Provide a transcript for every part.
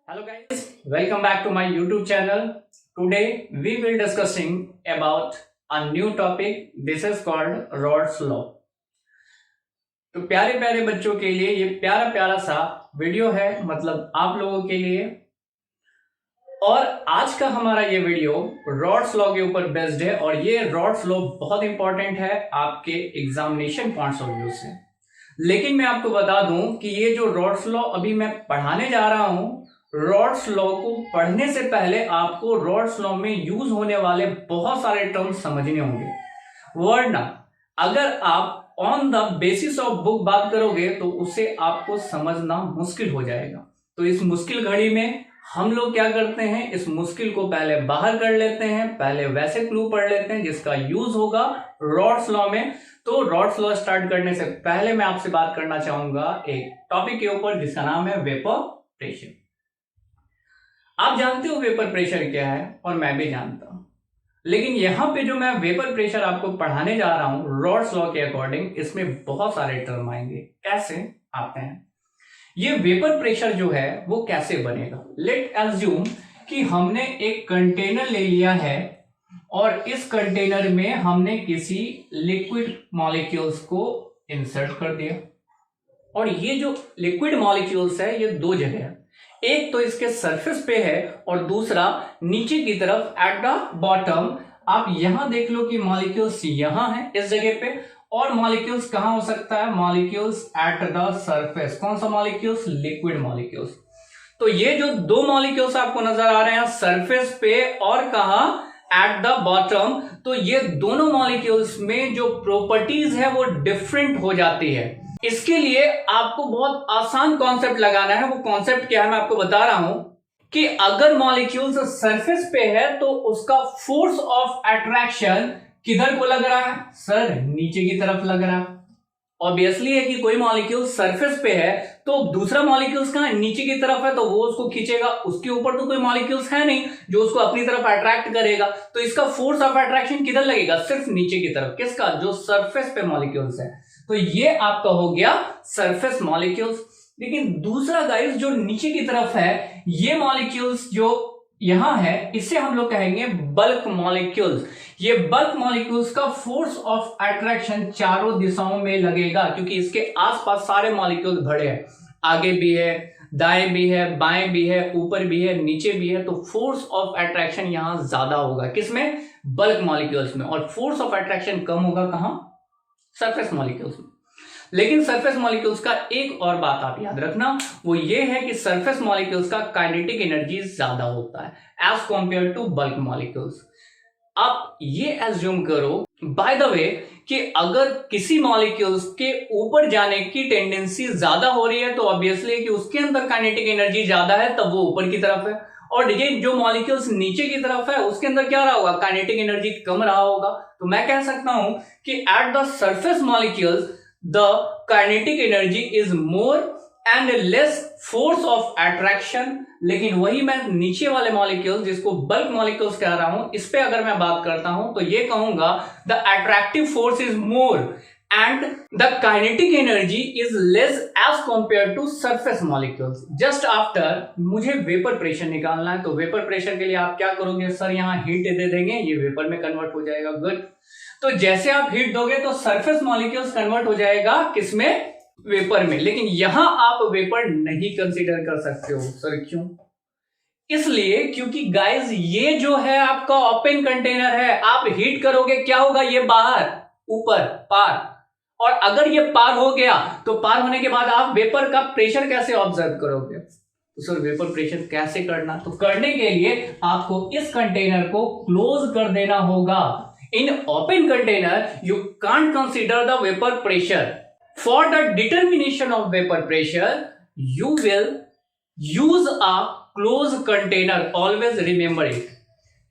Hello guys, welcome back to my YouTube channel. Today we will discussing about a new topic. This is called Rod's Law. तो प्यारे प्यारे बच्चों के लिए ये प्यारा प्यारा सा वीडियो है, मतलब आप लोगों के लिए। और आज का हमारा ये वीडियो रॉड्स लॉ के ऊपर बेस्ड है और ये रॉड्स लॉ बहुत इंपॉर्टेंट है आपके एग्जामिनेशन पॉइंट्स ऑफ व्यू से। लेकिन मैं आपको बता दूं कि ये जो रॉड्स लॉ अभी मैं पढ़ाने जा रहा हूं, रॉड्स लॉ को पढ़ने से पहले आपको रॉड्स लॉ में यूज होने वाले बहुत सारे टर्म्स समझने होंगे, वरना अगर आप on the basis of book बात करोगे तो उसे आपको समझना मुश्किल हो जाएगा। तो इस मुश्किल घड़ी में हम लोग क्या करते हैं, इस मुश्किल को पहले बाहर कर लेते हैं, पहले वैसे क्लू पढ़ लेते हैं जिसका यूज होगा रॉड्स लॉ में। तो रॉड्स लॉ स्टार्ट करने से पहले मैं आपसे बात करना चाहूंगा एक टॉपिक के ऊपर जिसका नाम है वेपर प्रेशर। आप जानते हो वेपर प्रेशर क्या है और मैं भी जानता हूं, लेकिन यहां पे जो मैं वेपर प्रेशर आपको पढ़ाने जा रहा हूं रॉड्स लॉ के अकॉर्डिंग, इसमें बहुत सारे टर्म आएंगे। कैसे आते हैं ये वेपर प्रेशर जो है वो कैसे बनेगा? लेट एज्यूम कि हमने एक कंटेनर ले लिया है और इस कंटेनर में हमने किसी लिक्विड मॉलिक्यूल्स को इंसर्ट कर दिया, और ये जो लिक्विड मॉलिक्यूल्स है ये दो जगह है, एक तो इसके सरफेस पे है और दूसरा नीचे की तरफ एट द बॉटम। आप यहां देख लो कि मॉलिक्यूल्स यहां है इस जगह पे, और मॉलिक्यूल्स कहां हो सकता है? Molecules at the surface. कौन सा मॉलिक्यूल्स? Liquid molecules. तो ये जो दो मॉलिक्यूल्स आपको नजर आ रहे हैं सरफेस पे और कहां? At the bottom. तो ये दोनों मॉलिक्यूल्स में जो प्रॉपर्टीज है वो डिफरेंट हो जाती है। इसके लिए आपको बहुत आसान कॉन्सेप्ट लगाना है। वो कॉन्सेप्ट क्या है मैं आपको बता रहा हूं कि अगर मॉलिक्यूल्स सरफेस पे है तो उसका फोर्स ऑफ अट्रैक्शन किधर को लग रहा है? सर नीचे की तरफ लग रहा है। ऑब्वियसली है कि कोई मॉलिक्यूल सरफेस पे है तो दूसरा मॉलिक्यूल्स कहां? नीचे की तरफ है, तो वो उसको खींचेगा। उसके ऊपर तो कोई मॉलिक्यूल्स है नहीं जो उसको अपनी तरफ अट्रैक्ट करेगा, तो इसका फोर्स ऑफ अट्रैक्शन किधर लगेगा? सिर्फ नीचे की तरफ। किसका? जो सरफेस पे मॉलिक्यूल्स है। तो ये आपका हो गया सरफेस मॉलिक्यूल्स। लेकिन दूसरा गाइस जो नीचे की तरफ है, ये मॉलिक्यूल्स जो यहां है इसे हम लोग कहेंगे बल्क मॉलिक्यूल्स। ये बल्क मॉलिक्यूल्स का फोर्स ऑफ अट्रैक्शन चारों दिशाओं में लगेगा, क्योंकि इसके आसपास सारे मॉलिक्यूल्स भरे हैं, आगे भी है, दाएं भी है, बाएं भी है, ऊपर भी है, नीचे भी है। तो फोर्स ऑफ अट्रैक्शन यहां ज्यादा होगा। किसमें? बल्क मॉलिक्यूल्स में। और फोर्स ऑफ अट्रैक्शन कम होगा कहां? सरफेस मॉलिक्यूल्स में। लेकिन सरफेस मॉलिक्यूल्स का एक और बात आप याद रखना, वो ये है कि सरफेस मॉलिक्यूल्स का काइनेटिक एनर्जी ज्यादा होता है as compared to bulk molecules. आप ये एज्यूम करो बाय द वे कि अगर किसी मॉलिक्यूल्स के ऊपर जाने की टेंडेंसी ज्यादा हो रही है तो ऑब्वियसली है कि उसके अंदर काइनेटिक एनर्जी ज्यादा है, तब वो ऊपर की तरफ है। और ये जो मॉलिक्यूल्स नीचे की तरफ है उसके अंदर क्या रहा होगा? काइनेटिक एनर्जी कम रहा होगा। तो मैं कह सकता हूं कि at the surface molecules the kinetic energy is more and less force of attraction। लेकिन वही मैं नीचे वाले मॉलिक्यूल्स जिसको बल्क मॉलिक्यूल्स कह रहा हूं, इस पे अगर मैं बात करता हूं तो ये कहूंगा the attractive force is more and the kinetic energy is less as compared to surface molecules। just after मुझे वेपर प्रेशर निकालना है, तो वेपर प्रेशर के लिए आप क्या करोगे? सर यहाँ हीट दे देंगे, ये वेपर में कन्वर्ट हो जाएगा। गुड। तो जैसे आप हीट दोगे तो सरफेस मॉलिक्यूल्स कन्वर्ट हो जाएगा किसमें? वेपर में। लेकिन यहां आप वेपर नहीं कंसीडर कर सकते हो। सर क्यों? इसलिए क्योंकि गाइस ये जो है आपका ओपन कंटेनर है, आप हीट करोगे क्या होगा? ये बाहर, ऊपर, पार। और अगर ये पार हो गया तो पार होने के बाद आप वेपर का प्रेशर कैसे ऑब्जर्व करोगे? तो सर वेपर प्रेशर कैसे करना? तो करने के लिए आपको इस कंटेनर को क्लोज कर देना होगा। In open container, you can't consider the vapor pressure. For the determination of vapor pressure, you will use a closed container. Always remember it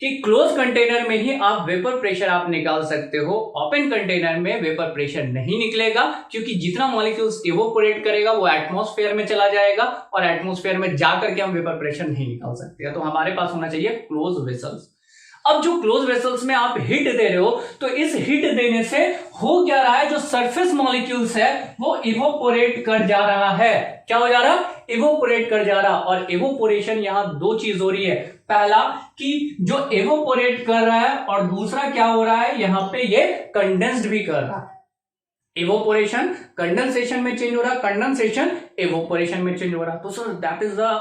कि closed container में ही आप वेपर प्रेशर आप निकाल सकते हो। ओपन कंटेनर में वेपर प्रेशर नहीं निकलेगा, क्योंकि जितना मॉलिक्यूल्स इवोपोरेट करेगा वो एटमॉस्फेयर में चला जाएगा, और एटमॉस्फेयर में जाकर के हम वेपर प्रेशर नहीं निकाल सकते। तो हमारे पास होना चाहिए क्लोज वेसल्स। अब जो क्लोज वेसल्स में आप हीट दे रहे हो, तो इस हीट देने से हो क्या रहा है, जो सरफेस मॉलिक्यूल्स है वो इवोपोरेट कर जा रहा है। क्या हो जा रहा है? इवोपोरेट कर जा रहा। और इवोपोरेशन यहां दो चीज हो रही है, पहला कि जो इवोपोरेट कर रहा है, और दूसरा क्या हो रहा है, यहां पे ये कंडेंस्ड भी कर रहा है। इवोपोरेशन कंडेंसेशन में चेंज हो रहा, कंडेंसेशन इवोपोरेशन में चेंज हो रहा। तो sir that is the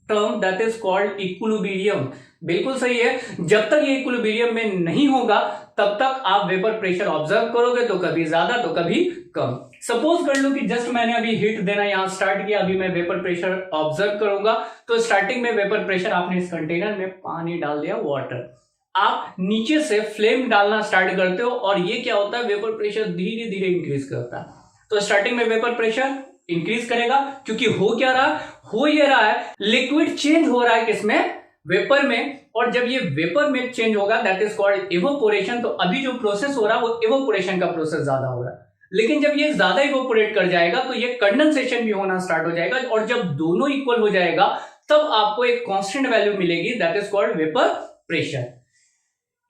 term that is called equilibrium. बिल्कुल सही है, जब तक ये इक्विलिब्रियम में नहीं होगा तब तक आप वेपर प्रेशर ऑब्जर्व करोगे, तो कभी ज्यादा तो कभी कम। सपोज कर लो कि जस्ट मैंने अभी हीट देना यहां स्टार्ट किया, अभी मैं वेपर प्रेशर ऑब्जर्व करूंगा, तो स्टार्टिंग में वेपर प्रेशर आपने इस कंटेनर में पानी डाल दिया, वाटर, आप नीचे से फ्लेम डालना स्टार्ट करते हो, और ये क्या होता है, वेपर प्रेशर धीरे धीरे इंक्रीज करता है। तो स्टार्टिंग में वेपर प्रेशर इंक्रीज करेगा, क्योंकि हो क्या रहा, हो ये रहा है लिक्विड चेंज हो रहा है किसमें, वेपर में। और जब ये वेपर में चेंज होगा दैट इज कॉल्ड इवोपोरेशन। तो अभी जो प्रोसेस हो रहा है वो इवोपोरेशन का प्रोसेस ज्यादा हो रहा है, लेकिन जब ये ज्यादा इवोपोरेट कर जाएगा तो ये कंडेंसेशन भी होना स्टार्ट हो जाएगा, और जब दोनों इक्वल हो जाएगा तब आपको एक कांस्टेंट वैल्यू मिलेगी, that is called vapour pressure.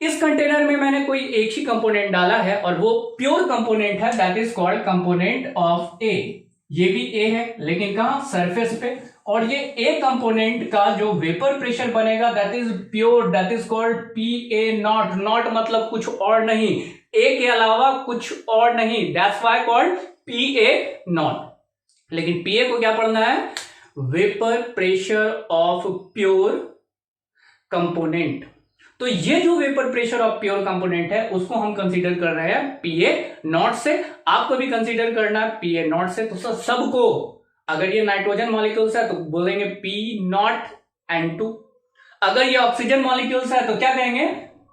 इस कंटेनर में मैंने कोई एक ही कंपोनेंट डाला है, और वो प्योर कंपोनेंट है, that is called component of A. ये भी ए है, लेकिन कहां, सरफेस पे। और ये ए कंपोनेंट का जो वेपर प्रेशर बनेगा that is pure, that is called P A not. Not मतलब कुछ और नहीं, ए के अलावा कुछ और नहीं, that's why called P A not. लेकिन पी ए को क्या पढ़ना है, vapour pressure of pure component. तो ये जो vapour pressure of pure component है उसको हम कंसीडर कर रहे हैं पी ए नॉट से। आपको भी कंसीडर करना है पी ए नॉट से। तो सबको, अगर ये नाइट्रोजन मॉलिक्यूल्स है तो बोलेंगे पी नॉट N2, अगर ये ऑक्सीजन मॉलिक्यूल्स है तो क्या कहेंगे,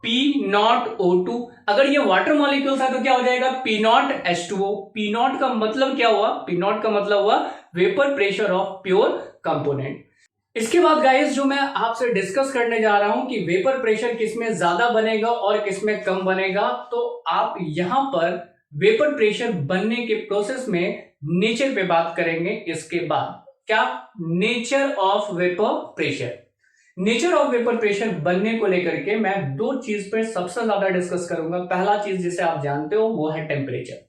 पी नॉट O2, अगर ये वाटर मॉलिक्यूल्स है तो क्या हो जाएगा, P not H2O। P not का मतलब क्या हुआ, पी नॉट का मतलब हुआ vapour pressure of pure component. इसके बाद गाइस जो मैं आपसे डिस्कस करने जा रहा हूं कि वेपर प्रेशर किसमें ज्यादा बनेगा और किसमें कम बनेगा, तो आप यहां पर वेपर प्रेशर बनने के प्रोसेस में नेचर पे बात करेंगे। इसके बाद क्या, nature of vapour pressure. Nature of vapour pressure बनने को लेकर के मैं दो चीज पे सबसे ज्यादा डिस्कस करूंगा। पहला चीज जिसे आप जानते हो वो है टेम्परेचर।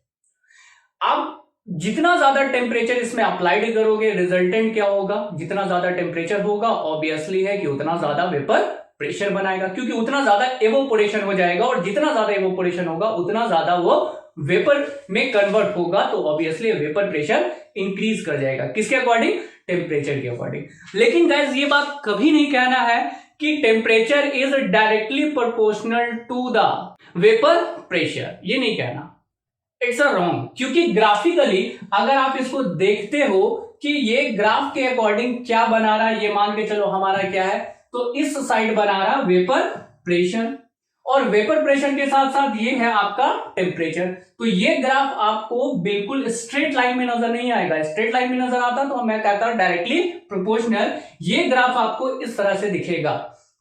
आप जितना ज्यादा टेम्परेचर इसमें अप्लाइड करोगे रिजल्टेंट क्या होगा, जितना ज्यादा टेम्परेचर होगा ऑब्वियसली है कि उतना ज्यादा वेपर प्रेशर बनाएगा, क्योंकि उतना ज्यादा एवोपोरेशन हो जाएगा, और जितना ज्यादा एवोपोरेशन होगा उतना ज्यादा वो वेपर में कन्वर्ट होगा, तो ऑब्वियसली वेपर प्रेशर इंक्रीज कर जाएगा। किसके अकॉर्डिंग, टेम्परेचर के अकॉर्डिंग। लेकिन गाइस ये बात कभी नहीं कहना है कि temperature is directly proportional to the vapour pressure, ये नहीं कहना, इट्स अ रॉन्ग। क्योंकि ग्राफिकली अगर आप इसको देखते हो कि ये ग्राफ के अकॉर्डिंग क्या बना रहा है, ये मान के चलो हमारा क्या है, तो इस साइड बना रहा वेपर प्रेशर, और वेपर प्रेशर के साथ साथ ये है आपका टेम्परेचर। तो ये ग्राफ आपको बिल्कुल स्ट्रेट लाइन में नजर नहीं आएगा। स्ट्रेट लाइन में नजर आता तो मैं कहता हूं डायरेक्टली प्रोपोर्शनल। ये ग्राफ आपको इस तरह से दिखेगा।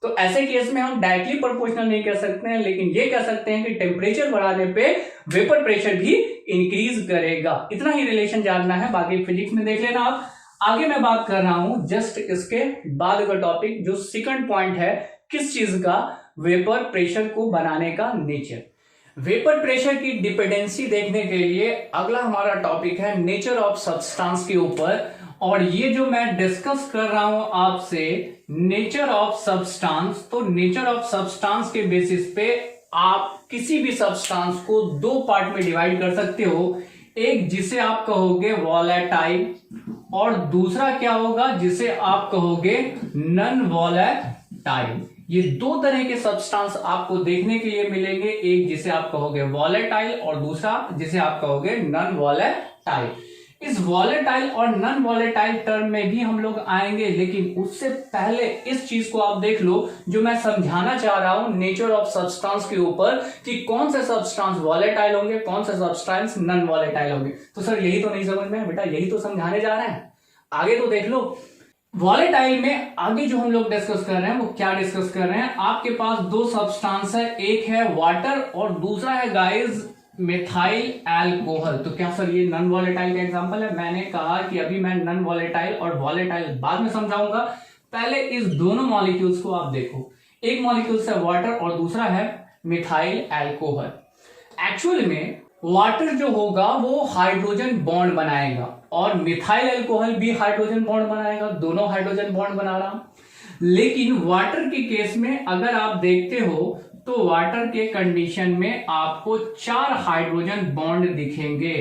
तो ऐसे केस में हम डायरेक्टली प्रोपोर्शनल नहीं कह सकते हैं, लेकिन ये कह सकते हैं कि टेम्परेचर बढ़ाने पे वेपर प्रेशर भी इंक्रीज करेगा। इतना ही रिलेशन जानना है, बाकी फिजिक्स में देख लेना आप। आगे मैं बात कर रहा हूं जस्ट इसके बाद का टॉपिक, जो सेकंड पॉइंट है किस चीज का, वेपर प्रेशर को बनाने का नेचर। वेपर प्रेशर की डिपेंडेंसी देखने के लिए अगला हमारा टॉपिक है नेचर ऑफ सब्सटेंस के ऊपर। और ये जो मैं डिस्कस कर रहा हूं आपसे नेचर ऑफ सब्सटेंस, तो नेचर ऑफ सब्सटेंस के बेसिस पे आप किसी भी सब्सटेंस को दो पार्ट में डिवाइड कर सकते हो। एक जिसे आप कहोगे वॉलेटाइल, और दूसरा क्या होगा जिसे आप कहोगे नॉन वॉलेटाइल। ये दो तरह के सब्सटेंस आपको देखने के लिए मिलेंगे, एक जिसे आप कहोगे वॉलेटाइल और दूसरा जिसे आप कहोगे नॉन वॉलेटाइल। इस वॉलेटाइल और नॉन वॉलेटाइल टर्म में भी हम लोग आएंगे, लेकिन उससे पहले इस चीज को आप देख लो जो मैं समझाना चाह रहा हूं नेचर ऑफ सब्सटेंस के ऊपर, कि कौन से सब्सटेंस वॉलेटाइल होंगे, कौन से सब्सटेंस नॉन वॉलेटाइल होंगे। तो सर यही तो नहीं समझ में बेटा, यही तो समझाने जा रहे हैं, आगे तो देख लो। वॉलेटाइल में आगे जो हम लोग डिस्कस कर रहे हैं वो क्या डिस्कस कर रहे हैं, आपके पास दो सब्सटेंस है, एक है वाटर और दूसरा है गाइस मिथाइल अल्कोहल। तो क्या सर ये नॉन वॉलेटाइल का एग्जांपल है? मैंने कहा कि अभी मैं नॉन वॉलेटाइल और वॉलेटाइल बाद में समझाऊंगा, पहले इस दोनों मॉलिक्यूल्स को आप देखो। एक मॉलिक्यूल्स है वाटर और दूसरा है मिथाइल अल्कोहल। एक्चुअल में वाटर जो होगा वो हाइड्रोजन बॉन्ड बनाएगा और मिथाइल अल्कोहल भी हाइड्रोजन बॉन्ड बनाएगा, दोनों हाइड्रोजन बॉन्ड बना रहा। लेकिन वाटर के केस में अगर आप देखते हो तो वाटर के कंडीशन में आपको 4 हाइड्रोजन बॉन्ड दिखेंगे।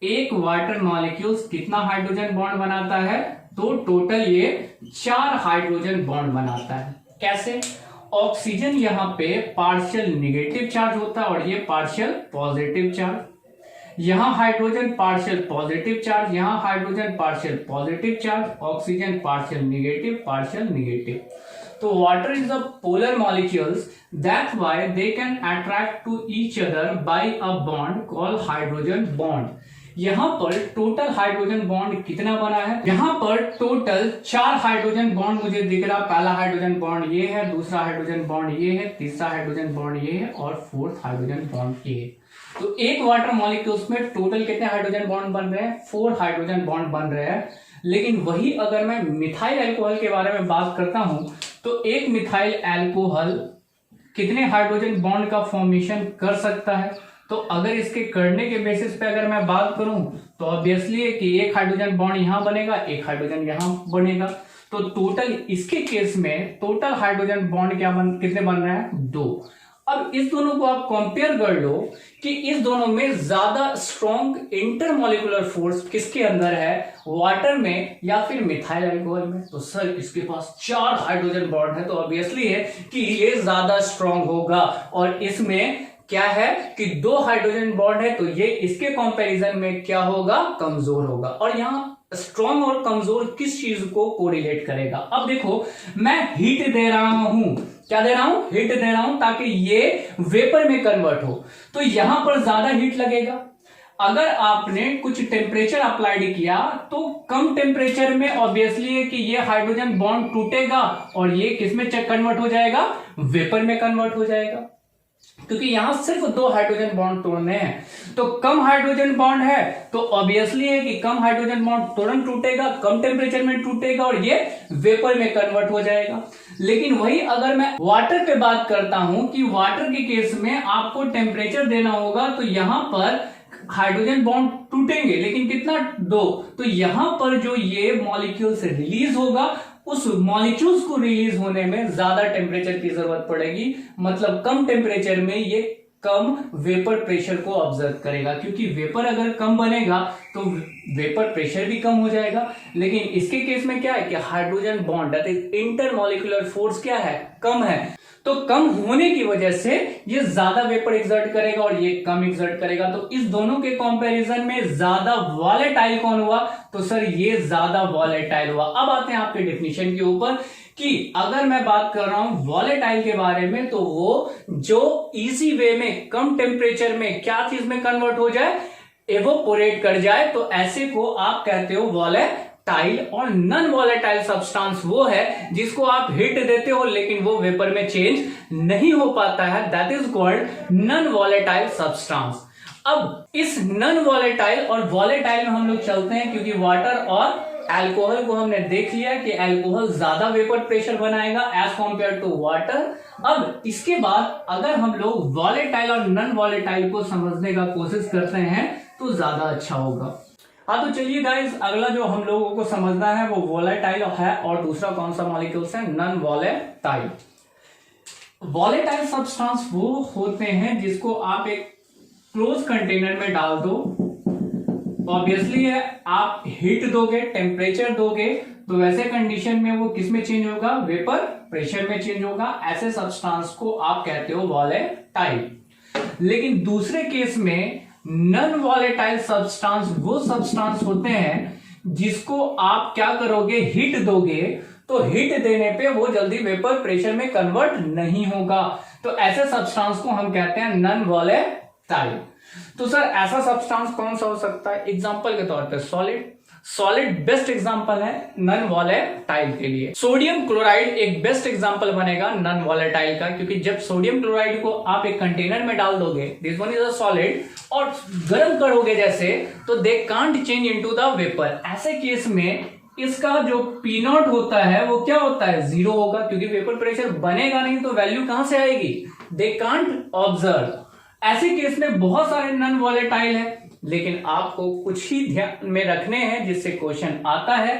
एक वाटर मॉलिक्यूल्स कितना हाइड्रोजन बॉन्ड बनाता है, तो टोटल ये 4 हाइड्रोजन बॉन्ड बनाता है। कैसे? ऑक्सीजन यहाँ पे पार्शियल निगेटिव चार्ज होता है और ये पार्शियल पॉजिटिव चार्ज। यहाँ हाइड्रोजन पार्शियल पॉजिटिव चार्ज, यहाँ hydrogen partial positive charge, oxygen partial negative. तो water is a polar molecules, that's why they can attract to each other by a bond called hydrogen bond। यहाँ पर total hydrogen bond कितना बना है? यहाँ पर total 4 hydrogen bond मुझे दिख रहा। पहला हाइड्रोजन बॉन्ड ये है, दूसरा हाइड्रोजन बॉन्ड ये है, तीसरा हाइड्रोजन बॉन्ड ये है और फोर्थ हाइड्रोजन बॉन्ड ये है। तो एक वाटर मॉलिक्यूल्स में टोटल कितने हाइड्रोजन बॉन्ड बन रहे हैं? 4 हाइड्रोजन बॉन्ड बन रहे हैं। लेकिन वही अगर मैं मिथाइल अल्कोहल के बारे में बात करता हूं तो एक मिथाइल अल्कोहल कितने हाइड्रोजन बॉन्ड का फॉर्मेशन कर सकता है? तो अगर इसके करने के बेसिस पे अगर मैं बात करूं तो ऑब्वियसली है कि एक हाइड्रोजन बॉन्ड यहां बनेगा, एक हाइड्रोजन यहां बनेगा। तो टोटल इसके केस में टोटल हाइड्रोजन बॉन्ड कितने बन रहे हैं? 2। अब इस दोनों को आप कंपेयर कर लो कि इस दोनों में ज्यादा स्ट्रॉन्ग इंटरमॉलिक्यूलर फोर्स किसके अंदर है, वाटर में या फिर मिथाइल अल्कोहल में? तो सर इसके पास 4 हाइड्रोजन बॉन्ड है तो ऑब्वियसली है कि ये ज्यादा स्ट्रॉन्ग होगा। और इसमें क्या है कि 2 हाइड्रोजन बॉन्ड है तो ये इसके कंपैरिजन में क्या होगा? कमजोर होगा। और यहाँ स्ट्रॉन्ग और कमजोर किस चीज को कोरिलेट करेगा? अब देखो मैं हीट दे रहा हूं, क्या दे रहा हूं? हीट दे रहा हूं ताकि ये वेपर में कन्वर्ट हो, तो यहां पर ज्यादा हीट लगेगा। अगर आपने कुछ टेम्परेचर अप्लाइड किया तो कम टेम्परेचर में ऑब्वियसली है कि ये हाइड्रोजन बॉन्ड टूटेगा और ये किसमें कन्वर्ट हो जाएगा? वेपर में कन्वर्ट हो जाएगा, क्योंकि यहां सिर्फ 2 हाइड्रोजन बॉन्ड तोड़ने हैं। तो कम हाइड्रोजन बॉन्ड है तो ऑब्वियसली है कि कम हाइड्रोजन बॉन्ड तुरंत टूटेगा, कम टेम्परेचर में टूटेगा और ये वेपर में कन्वर्ट हो जाएगा। लेकिन वही अगर मैं वाटर पे बात करता हूं कि वाटर के केस में आपको टेम्परेचर देना होगा तो यहां पर हाइड्रोजन बॉन्ड टूटेंगे, लेकिन कितना? 2। तो यहां पर जो ये मॉलिक्यूल्स रिलीज होगा उस मॉलिक्यूल्स को रिलीज होने में ज्यादा टेम्परेचर की जरूरत पड़ेगी। मतलब कम टेम्परेचर में ये कम वेपर प्रेशर को ऑब्जर्व करेगा, क्योंकि वेपर अगर कम बनेगा तो वेपर प्रेशर भी कम हो जाएगा। लेकिन इसके केस में क्या है कि hydrogen bond that is intermolecular force क्या है? कम है। तो कम होने की वजह से ये ज्यादा वेपर एक्सर्ट करेगा और ये कम एक्सर्ट करेगा। तो इस दोनों के कंपैरिजन में ज्यादा वॉलेटाइल कौन हुआ? तो सर ये ज्यादा वॉलेटाइल हुआ। अब आते हैं आपके डेफिनेशन के ऊपर कि अगर मैं बात कर रहा हूं वॉलेटाइल के बारे में तो वो जो इजी वे में कम टेम्परेचर में क्या चीज में कन्वर्ट हो जाए, एवोपोरेट कर जाए, तो ऐसे को आप कहते हो वॉलेटाइल। और नॉन वॉलेटाइल सब्सटेंस वो है जिसको आप हीट देते हो लेकिन वो वेपर में चेंज नहीं हो पाता है, that is called non volatile substance. अब इस नॉन वॉलेटाइल और वॉलेटाइल में हम लोग चलते हैं, क्योंकि वाटर और अल्कोहल को हमने देख लिया कि अल्कोहल ज्यादा वेपर प्रेशर बनाएगा एज कंपेयर टू वाटर। अब इसके बाद अगर हम लोग वॉलेटाइल और नॉन वॉलेटाइल को समझने का कोशिश करते हैं तो ज्यादा अच्छा होगा। हाँ तो चलिए गाइस, अगला जो हम लोगों को समझना है वो वॉलेटाइल है और दूसरा कौन सा मॉलिक्यूल्स है? Non volatile. वॉलेटाइल सब्सटेंस वो होते हैं जिसको आप एक क्लोज कंटेनर में डाल दो, ऑब्वियसली है आप हीट दोगे, टेम्परेचर दोगे, तो वैसे कंडीशन में वो किस में चेंज होगा? वेपर प्रेशर में चेंज होगा। ऐसे सब्सटेंस को आप कहते हो वॉलेटाइल। लेकिन दूसरे केस में नॉन वॉलेटाइल सब्सटेंस वो सब्सटेंस होते हैं जिसको आप क्या करोगे? हीट दोगे, तो हीट देने पे वो जल्दी वेपर प्रेशर में कन्वर्ट नहीं होगा। तो ऐसे सब्सटेंस को हम कहते हैं नॉन वॉलेटाइल। तो सर ऐसा सब्सटेंस कौन सा हो सकता है? एग्जांपल के तौर पे सॉलिड बेस्ट एग्जांपल है नॉन वॉलेटाइल के लिए। सोडियम क्लोराइड एक बेस्ट एग्जांपल बनेगा नॉन वॉलेटाइल का, क्योंकि जब सोडियम क्लोराइड को आप एक कंटेनर में डाल दोगे, this one is a solid, और गर्म करोगे जैसे, तो they can't change into the vapour. ऐसे केस में इसका जो पी नॉट होता है वो क्या होता है, जीरो होगा, क्योंकि वेपर प्रेशर बनेगा नहीं तो वैल्यू कहां से आएगी, दे कांट ऑब्जर्व। ऐसे केस में बहुत सारे नॉन वॉलेटाइल है, लेकिन आपको कुछ ही ध्यान में रखने हैं जिससे क्वेश्चन आता है।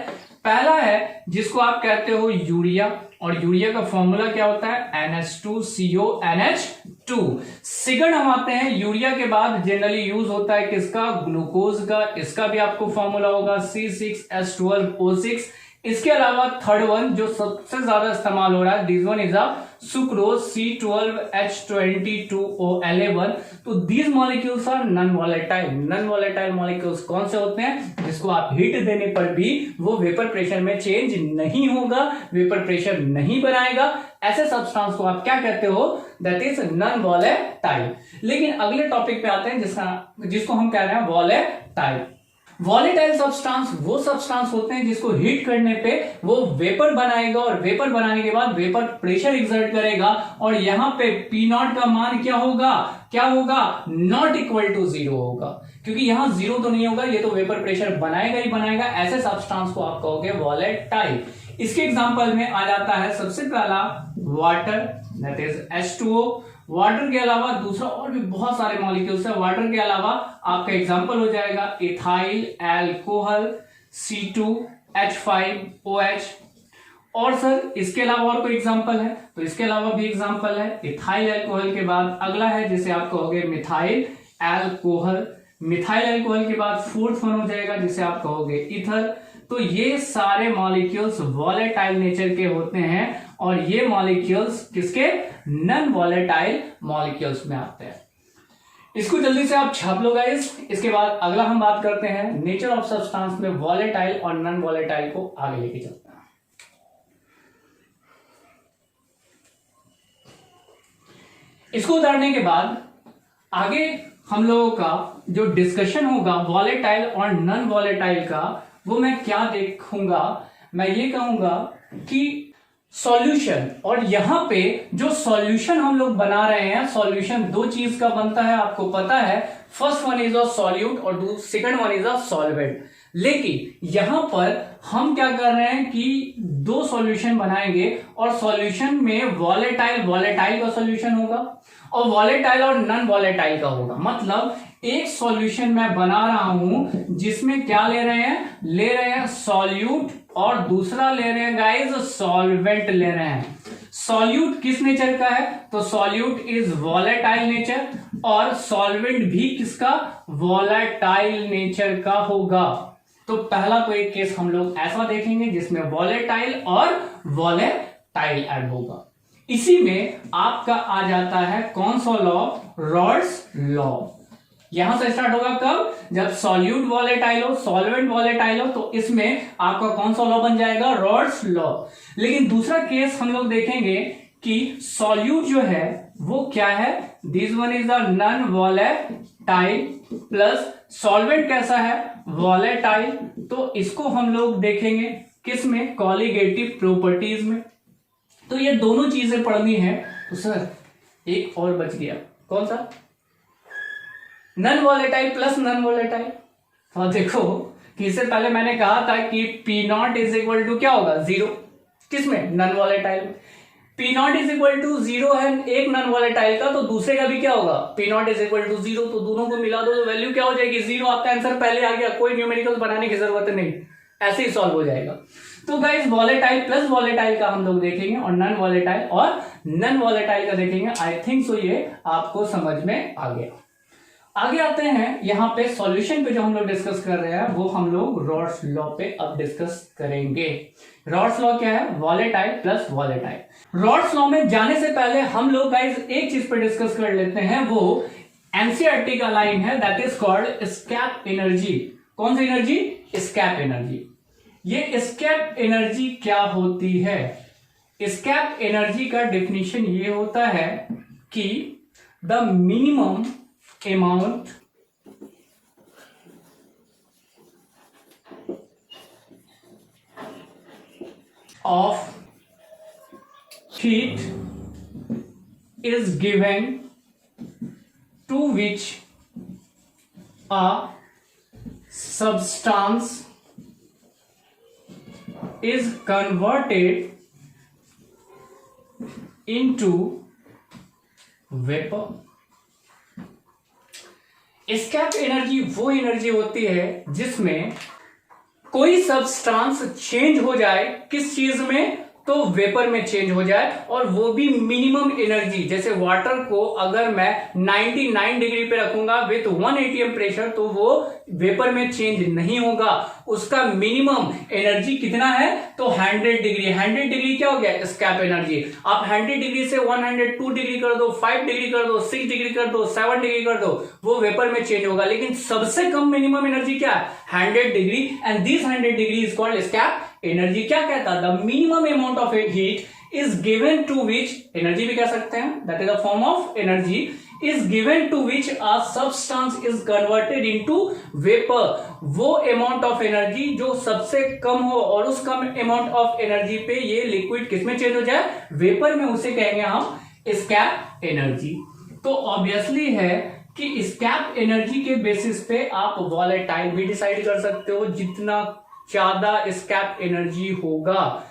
पहला है जिसको आप कहते हो यूरिया, और यूरिया का फॉर्मूला क्या होता है, NH2CONH2। सिगन हम आते हैं, यूरिया के बाद जनरली यूज होता है किसका, ग्लूकोज का, इसका भी आपको फॉर्मूला होगा C6H12O6। इसके अलावा थर्ड वन जो सबसे ज्यादा इस्तेमाल हो रहा है, this one is a sucrose C12H22O11। तो these molecules are non volatile. Non volatile molecules कौन से होते हैं, जिसको आप हीट देने पर भी वो वेपर प्रेशर में चेंज नहीं होगा, वेपर प्रेशर नहीं बनाएगा। ऐसे सब्सटेंस को आप क्या कहते हो, दैट इज नॉन वॉलेटाइल। लेकिन अगले टॉपिक पे आते हैं जिसको हम कह रहे हैं वॉलेटाइल। वॉलेटाइल सब्सटेंस वो सब्सटेंस होते हैं जिसको हीट करने पे वो वेपर बनाएगा, और वेपर बनाने के बाद वेपर प्रेशर एक्सर्ट करेगा, और यहां पे पी नॉट का मान क्या होगा, नॉट इक्वल टू जीरो होगा, क्योंकि यहां जीरो तो नहीं होगा, ये तो वेपर प्रेशर बनाएगा ही बनाएगा। ऐसे सब्सटेंस को आप कहोगे वॉलेटाइल। इसके एग्जांपल में आ जाता है सबसे पहला water, that is H2O। Water के अलावा दूसरा और भी बहुत सारे मॉलिक्यूल्स है। वाटर के अलावा आपका एग्जांपल हो जाएगा इथाइल एल्कोहल C2H5OH। और सर इसके अलावा और कोई एग्जांपल है, तो इसके अलावा भी एग्जांपल है। इथाइल एल्कोहल के बाद अगला है जिसे आप कहोगे मिथाइल एल्कोहल। मिथाइल एल्कोहल के बाद फोर्थ वन हो जाएगा जिसे आप कहोगे ईथर। तो ये सारे मॉलिक्यूल्स वॉलेटाइल नेचर के होते हैं, और ये मॉलिक्यूल्स किसके, नॉन वॉलेटाइल मॉलिक्यूल्स में आते हैं। इसको जल्दी से आप छाप लो गाइस। इसके बाद अगला हम बात करते हैं नेचर ऑफ सब्सटेंस में वॉलेटाइल और नॉन वॉलेटाइल को आगे लेके चलते हैं। इसको उतारने के बाद आगे हम लोगों का जो डिस्कशन होगा वॉलेटाइल और नॉन वॉलेटाइल का, वो मैं क्या देखूंगा, मैं ये कहूंगा कि सॉल्यूशन। और यहां पे जो सॉल्यूशन हम लोग बना रहे हैं, सॉल्यूशन दो चीज का बनता है, आपको पता है। First one is a solute और second one is a solvent. लेकिन यहां पर हम क्या कर रहे हैं कि दो सॉल्यूशन बनाएंगे, और सॉल्यूशन में वॉलेटाइल का सॉल्यूशन होगा और वॉलेटाइल और नॉन वॉलेटाइल का होगा। मतलब एक सॉल्यूशन मैं बना रहा हूं जिसमें क्या ले रहे हैं सॉल्यूट, और दूसरा ले रहे हैं गाइस सॉल्वेंट ले रहे हैं। सॉल्यूट किस नेचर का है, तो सॉल्यूट इज वॉलेटाइल नेचर, और सॉल्वेंट भी किसका, वॉलेटाइल नेचर का होगा। तो पहला तो एक केस हम लोग ऐसा देखेंगे जिसमें वॉलेटाइल और वॉलेटाइल ऐड होगा। इसी में आपका आ जाता है कौन सा लॉ, रॉड्स लॉ। यहां से स्टार्ट होगा कब, जब सॉल्यूट वॉलेटाइल हो, सॉल्वेंट वॉलेटाइल हो, तो इसमें आपका कौन सा लॉ बन जाएगा, रॉड्स लॉ। लेकिन दूसरा केस हम लोग देखेंगे कि सॉल्यूट जो है वो क्या है, this one is a non volatile, plus solvent कैसा है, वॉलेटाइल। तो इसको हम लोग देखेंगे किस में, कॉलिगेटिव प्रॉपर्टीज में। तो ये दोनों चीजें पढ़नी है। तो सर एक और बच गया, कौन सा, non volatile plus non volatile. और देखो कि इससे पहले मैंने कहा था कि P naught is equal to क्या होगा, जीरो, किसमें, non volatile. P naught is equal to zero है एक नॉन वॉलेटाइल का, तो दूसरे का भी क्या होगा, P naught is equal to zero. तो दोनों को मिला दो तो वैल्यू क्या हो जाएगी, जीरो। आपका आंसर पहले आ गया, कोई न्यूमेरिकल बनाने की जरूरत नहीं, ऐसे ही सॉल्व हो जाएगा। तो गाइस वॉलेटाइल प्लस वॉलेटाइल का हम लोग देखेंगे, और नॉन वॉलेटाइल और नॉन वॉलेटाइल का देखेंगे। आई थिंक सो ये आपको समझ में आ गया। आगे आते हैं, यहाँ पे सॉल्यूशन पे जो हम लोग डिस्कस कर रहे हैं वो हम लोग रॉड्स लॉ पे अब डिस्कस करेंगे। रॉड्स लॉ क्या है, volatile plus volatile. Rods law में जाने से पहले हम लोग गाइस एक चीज पे डिस्कस कर लेते हैं, वो एनसीईआरटी का लाइन है, that is called escape energy. कौन सी एनर्जी, एस्केप एनर्जी। ये एस्केप एनर्जी क्या होती है, एस्केप एनर्जी का डेफिनेशन ये होता है कि the minimum amount of heat is given to which a substance is converted into vapor। Escape energy वो एनर्जी होती है जिसमें कोई सब्सटेंस चेंज हो जाए, किस चीज में, तो वेपर में चेंज हो जाए, और वो भी मिनिमम एनर्जी। जैसे वाटर को अगर मैं 99 डिग्री पे रखूंगा विथ 1 atm प्रेशर तो वो वेपर में चेंज नहीं होगा। उसका मिनिमम एनर्जी कितना है, तो 100 डिग्री। 100 डिग्री क्या हो गया, एस्केप एनर्जी। आप 100 डिग्री से 102 डिग्री कर दो, 5 डिग्री कर दो, 6 डिग्री कर दो, 7 डिग्री कर दो, वो वेपर में चेंज होगा। लेकिन सबसे कम मिनिमम एनर्जी क्या है, 100 degree, and this 100 degree is called escape energy. क्या कहता है, the minimum amount of heat is given to which, energy भी कह सकते हैं, that is a form of energy, is given to which a substance is converted into vapour. वो amount of energy जो सबसे कम हो, और उस कम अमाउंट ऑफ एनर्जी पे ये लिक्विड किसमें चेंज हो जाए, वेपर में, उसे कहेंगे हम एस्केप एनर्जी। तो ऑब्वियसली है कि एस्केप एनर्जी के बेसिस पे आप वॉलेटाइल भी डिसाइड कर सकते हो। जितना ज्यादा एस्केप एनर्जी होगा,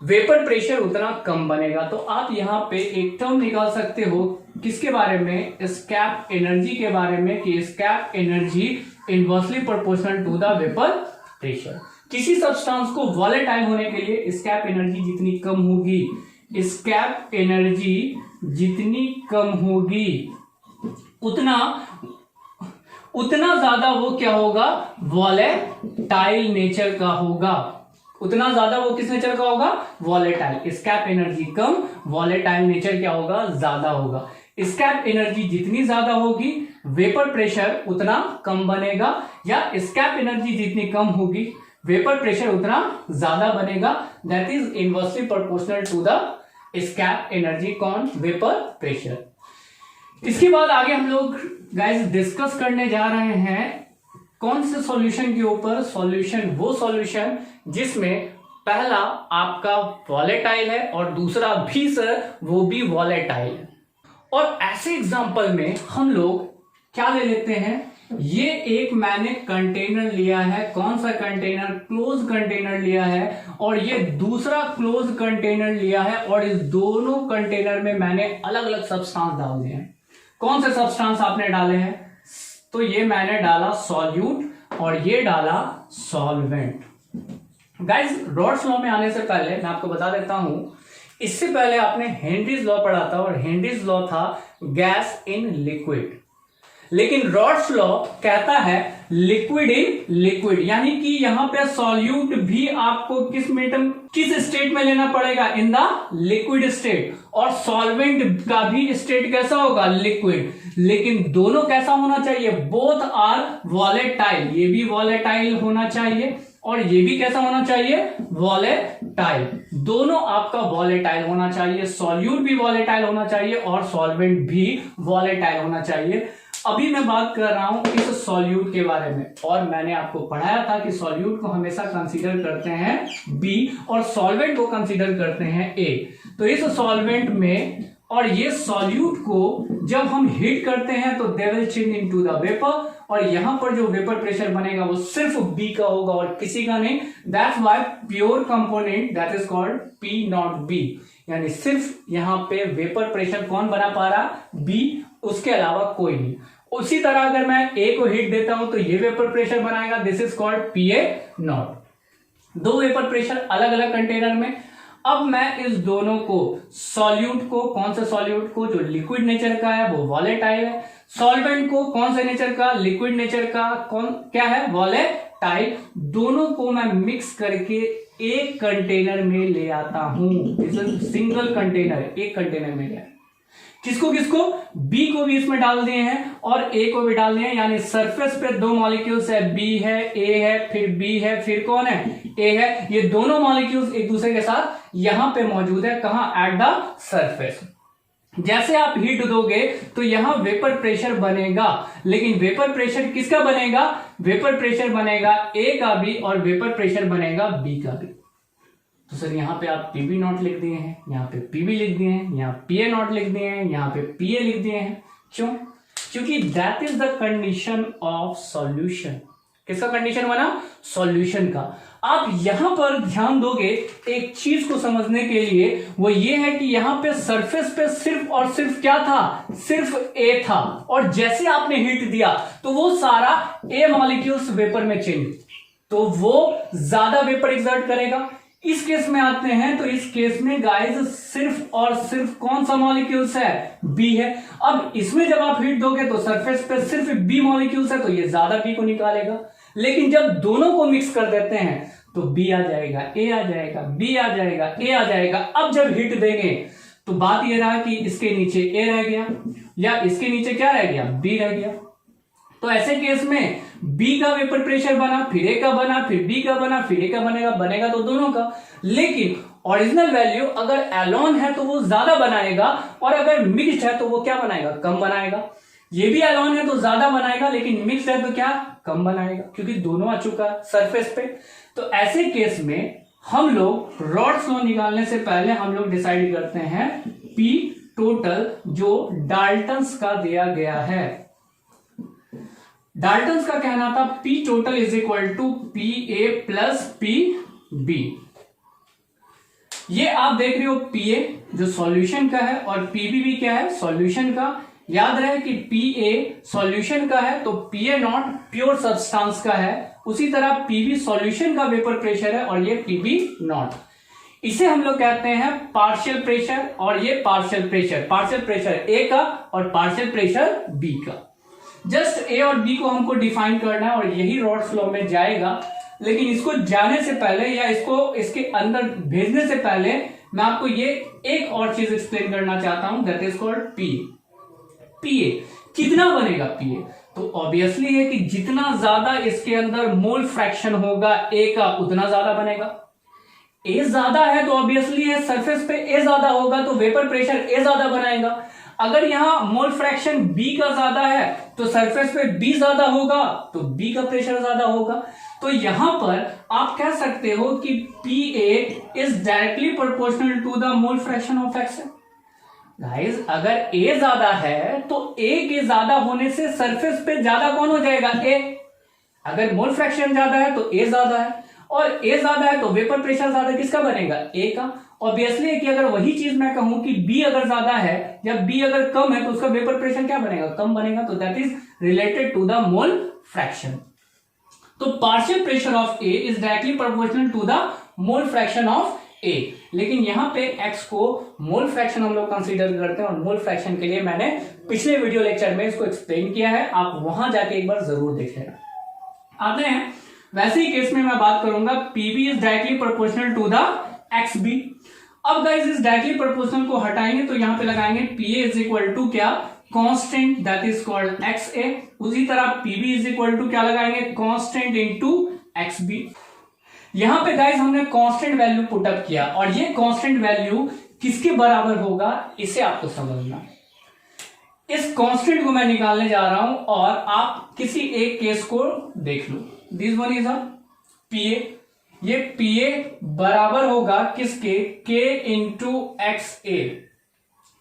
वेपर प्रेशर उतना कम बनेगा। तो आप यहां पे एक टर्म निकाल सकते हो किसके बारे में, एस्केप एनर्जी के बारे में, कि escape energy inversely proportional to the vapour pressure. किसी सब्सटेंस को वॉलेटाइल होने के लिए एस्केप एनर्जी जितनी कम होगी, एस्केप एनर्जी जितनी कम होगी, उतना ज्यादा वो क्या होगा, वॉलेटाइल नेचर का होगा। उतना ज्यादा वो किस नेचर का होगा, वॉलेटाइल। एस्केप एनर्जी कम, वॉलेटाइल नेचर क्या होगा, ज्यादा होगा। एस्केप एनर्जी जितनी ज्यादा होगी, वेपर प्रेशर उतना कम बनेगा, या एस्केप एनर्जी जितनी कम होगी, वेपर प्रेशर उतना ज्यादा बनेगा। That is inversely proportional to the escape energy, कौन, वेपर प्रेशर। इसके बाद आगे हम लोग गाइस डिस्कस करने जा रहे हैं कौन से सॉल्यूशन के ऊपर, सॉल्यूशन वो सॉल्यूशन जिसमें पहला आपका वॉलेटाइल है और दूसरा भी सर वो भी वॉलेटाइल है। और ऐसे एग्जांपल में हम लोग क्या ले लेते हैं, ये एक मैंने कंटेनर लिया है, कौन सा कंटेनर, क्लोज कंटेनर लिया है, और ये दूसरा क्लोज कंटेनर लिया है, और इस दोनों कंटेनर में मैंने अलग अलग सब्सटेंस डाल दिए हैं। कौन से सब्सटेंस आपने डाले हैं, तो ये मैंने डाला सॉल्यूट और ये डाला सॉल्वेंट। गाइस रॉड्स लॉ में आने से पहले मैं आपको बता देता हूं, इससे पहले आपने हेनरीज लॉ पढ़ा था, और हेनरीज लॉ था गैस इन लिक्विड। लेकिन रॉड्स लॉ कहता है लिक्विड इन लिक्विड, यानी कि यहां पे सॉल्यूट भी आपको किस स्टेट में लेना पड़ेगा, इन द लिक्विड स्टेट, और सॉल्वेंट का भी स्टेट कैसा होगा, लिक्विड। लेकिन दोनों कैसा होना चाहिए, बोथ आर वॉलेटाइल। ये भी वॉलेटाइल होना चाहिए और ये भी कैसा होना चाहिए, वॉलेटाइल। दोनों आपका वॉलेटाइल होना चाहिए, सॉल्यूट भी वॉलेटाइल होना चाहिए और सॉल्वेंट भी वॉलेटाइल होना चाहिए। अभी मैं बात कर रहा हूं इस सॉल्यूट के बारे में, और मैंने आपको पढ़ाया था कि सॉल्यूट को हमेशा कंसीडर करते हैं बी और सॉल्वेंट को कंसीडर करते हैं ए। तो इस सॉल्वेंट में और ये सॉल्यूट को जब हम हीट करते हैं तो they will change into the vapour, और यहां पर जो वेपर प्रेशर बनेगा वो सिर्फ बी का होगा और किसी का नहीं। That's why pure component that is called P not be, यानी सिर्फ यहां पे वेपर प्रेशर कौन बना पा रहा, बी, उसके अलावा कोई नहीं। उसी तरह अगर मैं ए को हीट देता हूं तो ये वेपर प्रेशर बनाएगा, this is called P A not. दो वेपर प्रेशर अलग अलग कंटेनर में। अब मैं इस दोनों को, सॉल्यूट को, कौन से सॉल्यूट को, जो लिक्विड नेचर का है वो वॉलेटाइल है, सॉल्वेंट को कौन से नेचर का, लिक्विड नेचर का, कौन क्या है, वॉलेटाइल, दोनों को मैं मिक्स करके एक कंटेनर में ले आता हूं। सिंगल कंटेनर है, एक कंटेनर में ले, किसको किसको, बी को भी इसमें डाल दिए हैं और ए को भी डाल दिए हैं, यानी सरफेस पे दो मॉलिक्यूल्स है, बी है, ए है, फिर बी है, फिर कौन है, ए है। ये दोनों मॉलिक्यूल्स एक दूसरे के साथ यहां पे मौजूद है, कहां, एट द सरफेस। जैसे आप हीट दोगे तो यहां वेपर प्रेशर बनेगा, लेकिन वेपर प्रेशर किसका बनेगा, वेपर प्रेशर बनेगा ए का भी और वेपर प्रेशर बनेगा बी का भी। तो सर यहाँ पे आप पीबी नॉट लिख दिए हैं, यहाँ पे पीबी लिख दिए हैं, यहाँ पीए नॉट लिख दिए हैं, यहाँ पे पीए लिख दिए हैं। क्यों, क्योंकि that is the condition of solution. किसका कंडीशन बना? सॉल्यूशन का। आप यहां पर ध्यान दोगे एक चीज को समझने के लिए, वो ये है कि यहां पे सरफेस पे सिर्फ और सिर्फ क्या था? सिर्फ ए था, और जैसे आपने हीट दिया तो वो सारा ए मॉलिक्यूल्स वेपर में चेंज, तो वो ज्यादा वेपर एक्सर्ट करेगा। इस केस में आते हैं तो इस केस में गाइस सिर्फ और सिर्फ कौन सा मॉलिक्यूल्स है? बी है। अब इसमें जब आप हीट दोगे तो सरफेस पे सिर्फ बी मॉलिक्यूल्स है, तो ये ज्यादा बी को निकालेगा। लेकिन जब दोनों को मिक्स कर देते हैं तो बी आ जाएगा, ए आ जाएगा, बी आ जाएगा, ए आ जाएगा। अब जब हीट देंगे तो बात ये रहा कि इसके नीचे ए रह गया, या इसके नीचे क्या रह गया? बी रह गया। तो ऐसे केस में बी का वेपर प्रेशर बना, फिर ए का बना, फिर बी का बना, फिर ए का बनेगा तो दोनों का। लेकिन ओरिजिनल वैल्यू अगर एलोन है तो वो ज्यादा बनाएगा, और अगर मिक्स्ड है तो वो क्या बनाएगा? कम बनाएगा। ये भी एलोन है तो ज्यादा बनाएगा, लेकिन मिक्स्ड है तो क्या? कम बनाएगा, क्योंकि दोनों आ चुका सरफेस पे। तो ऐसे केस में हम लोग रॉड्स लॉ निकालने से पहले हम लोग डिसाइड करते हैं पी टोटल जो डाल्टन्स का दिया गया है। डाल्टन्स का कहना था P total is equal to P A plus P B. ये आप देख रहे हो पी ए जो सॉल्यूशन का है, और पीबी भी क्या है? सॉल्यूशन का। याद रहे कि पी ए सॉल्यूशन का है तो P A not pure substance का है, उसी तरह पीबी सॉल्यूशन का वेपर प्रेशर है और ये पीबी नॉट। इसे हम लोग कहते हैं पार्शियल प्रेशर, और ये पार्शियल प्रेशर ए का और पार्शियल प्रेशर बी का। जस्ट ए और बी को हमको डिफाइन करना है, और यही रॉड्स लॉ में जाएगा। लेकिन इसको जाने से पहले या इसको इसके अंदर भेजने से पहले मैं आपको ये एक और चीज एक्सप्लेन करना चाहता हूं, दैट इज कॉल्ड पी। पीए कितना बनेगा? पीए तो ऑब्वियसली है कि जितना ज्यादा इसके अंदर मोल फ्रैक्शन होगा ए का, उतना ज्यादा बनेगा। ए ज्यादा है तो ऑब्वियसली है सरफेस पे ए ज्यादा होगा तो वेपर प्रेशर ए ज्यादा बनाएगा। अगर यहां मोल फ्रैक्शन बी का ज्यादा है तो सरफेस पे बी ज्यादा होगा तो बी का प्रेशर ज्यादा होगा। तो यहां पर आप कह सकते हो कि P A is directly proportional to the mole fraction of X. Guys अगर ए ज्यादा है तो ए के ज्यादा होने से सरफेस पे ज्यादा कौन हो जाएगा? ए। अगर मोल फ्रैक्शन ज्यादा है तो ए ज्यादा है, और ए ज्यादा है तो वेपर प्रेशर ज्यादा किसका बनेगा? ए का। ऑब्वियसली है कि अगर वही चीज मैं कहूं कि बी अगर ज्यादा है या बी अगर कम है तो उसका वेपर प्रेशर क्या बनेगा? कम बनेगा। तो that is related to the mole fraction. तो partial pressure of A is directly proportional to the mole fraction of A. लेकिन यहां पे x को मोल फ्रैक्शन हम लोग कंसीडर करते हैं, और मोल फ्रैक्शन के लिए मैंने पिछले वीडियो लेक्चर में इसको एक्सप्लेन किया है, आप वहां जाके एक बार जरूर देख लेना। आते हैं वैसे ही केस में मैं बात करूंगा PB is directly proportional to the X B. अब गाइस इस डायरेक्टली प्रोपोर्शनल को हटाएंगे तो यहां पे लगाएंगे पीए इज इक्वल टू क्या? Constant, that is called X A. उसी तरह पीबी इज इक्वल टू क्या लगाएंगे? Constant into X B. यहां पे गाइस हमने कांस्टेंट वैल्यू पुटअप किया, और ये कांस्टेंट वैल्यू किसके बराबर होगा इसे आपको समझना। इस कांस्टेंट को मैं निकालने जा रहा हूं, और आप किसी एक केस को देख लो। दिस वन इज अ पीए। ये पीए बराबर होगा किसके? के इंटू एक्स ए।